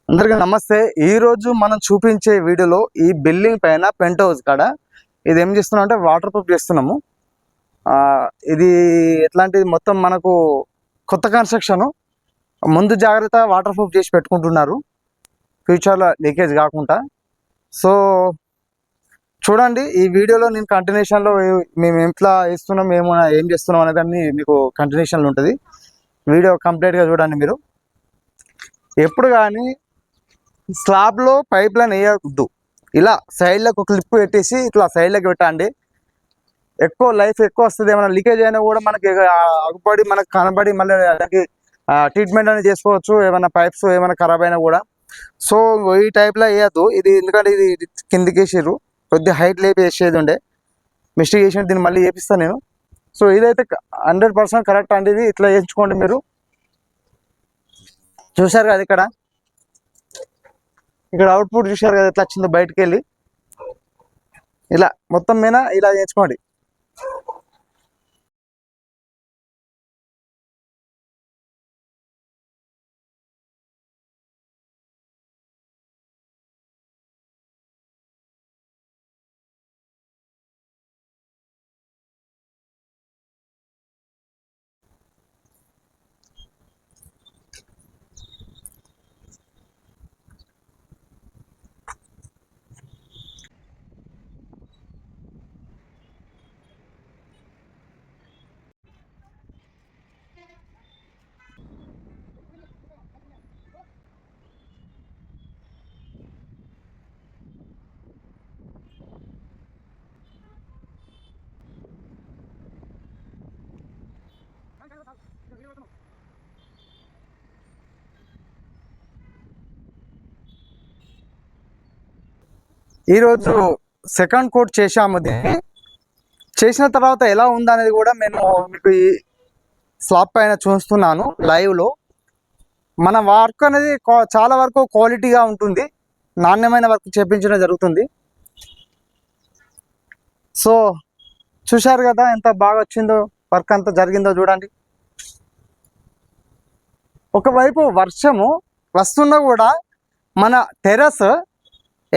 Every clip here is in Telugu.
అందరికీ నమస్తే. ఈరోజు మనం చూపించే వీడియోలో ఈ బిల్డింగ్ పైన పెంట్ హౌస్ కాడ ఇది ఏం చేస్తున్నాం అంటే వాటర్ ప్రూఫ్ చేస్తున్నాము. ఇది ఎట్లాంటిది మొత్తం మనకు కొత్త కన్స్ట్రక్షన్, ముందు జాగ్రత్త వాటర్ ప్రూఫ్ చేసి పెట్టుకుంటున్నారు ఫ్యూచర్లో లీకేజ్ కాకుండా. సో చూడండి, ఈ వీడియోలో నేను కంటిన్యూషన్లో మేము ఎట్లా ఇస్తున్నాం, ఏం చేస్తున్నాం అనే దాన్ని మీకు కంటిన్యూషన్లో ఉంటుంది. వీడియో కంప్లీట్గా చూడండి. మీరు ఎప్పుడు కానీ స్లాబ్లో పైప్ లైన్ వేయద్దు. ఇలా సైడ్లకు ఒక క్లిప్ పెట్టేసి ఇట్లా సైడ్లోకి పెట్టండి. ఎక్కువ లైఫ్ ఎక్కువ వస్తుంది. ఏమైనా లీకేజ్ అయినా కూడా మనకి అగుపడి మనకు కనబడి మళ్ళీ దానికి ట్రీట్మెంట్ అనేది చేసుకోవచ్చు. ఏమైనా పైప్స్ ఏమైనా ఖరాబ్ అయినా కూడా. సో ఈ టైప్లో వేయద్దు ఇది, ఎందుకంటే ఇది కిందికి వేసారు, కొద్దిగా హైట్ లేపి వేసేది ఉండే మిస్టేక్ చేసిన, దీన్ని మళ్ళీ వేపిస్తాను నేను. సో ఇదైతే 100% కరెక్ట్ అండి. ఇది ఇట్లా వేయించుకోండి. మీరు చూసారు కదా, ఇక్కడ అవుట్పుట్ చూసారు కదా ఎట్లా వచ్చిందో బయటకు వెళ్ళి. ఇలా మొత్తం మీద ఇలా చేయించుకోండి. ఈరోజు సెకండ్ కోట్ చేసాము. చేసిన తర్వాత ఎలా ఉందనేది కూడా నేను మీకు ఈ స్లాబ్ పైన చూస్తున్నాను లైవ్లో. మన వర్క్ అనేది చాలా వరకు క్వాలిటీగా ఉంటుంది, నాణ్యమైన వర్క్ చేపించడం జరుగుతుంది. సో చూశారు కదా ఎంత బాగా వచ్చిందో, వర్క్ అంతా జరిగిందో చూడండి. ఒకవైపు వర్షము వస్తున్నా కూడా మన టెర్రస్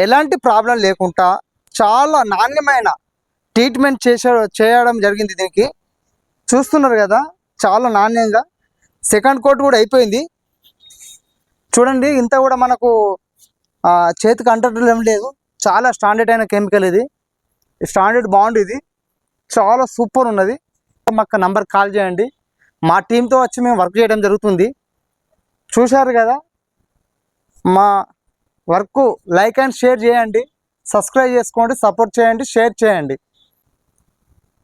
ఎలాంటి ప్రాబ్లం లేకుండా చాలా నాణ్యమైన ట్రీట్మెంట్ చేయడం జరిగింది. దీనికి చూస్తున్నారు కదా, చాలా నాణ్యంగా. సెకండ్ కోట్ కూడా అయిపోయింది చూడండి. ఇంత కూడా మనకు చేతికి అంటడం ఏం లేదు. చాలా స్టాండర్డ్ అయిన కెమికల్ ఇది, స్టాండర్డ్ బాండ్ ఇది, చాలా సూపర్ ఉన్నది. మాకు నంబర్ కాల్ చేయండి, మా టీంతో వచ్చి మేము వర్క్ చేయడం జరుగుతుంది. చూశారు కదా, మా వర్క్ లైక్ అండ్ షేర్ చేయండి, సబ్స్క్రైబ్ చేసుకోండి, సపోర్ట్ చేయండి, షేర్ చేయండి.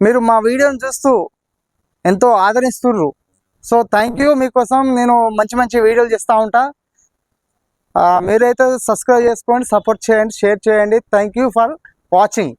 మీరు మా వీడియోని చూస్తూ ఎంతో ఆదరిస్తున్నారు. So thank you. మీకోసం నేను మంచి మంచి వీడియోలు చేస్తూ ఉంటా. మీరైతే సబ్స్క్రైబ్ చేసుకోండి, సపోర్ట్ చేయండి, షేర్ చేయండి. Thank you for watching.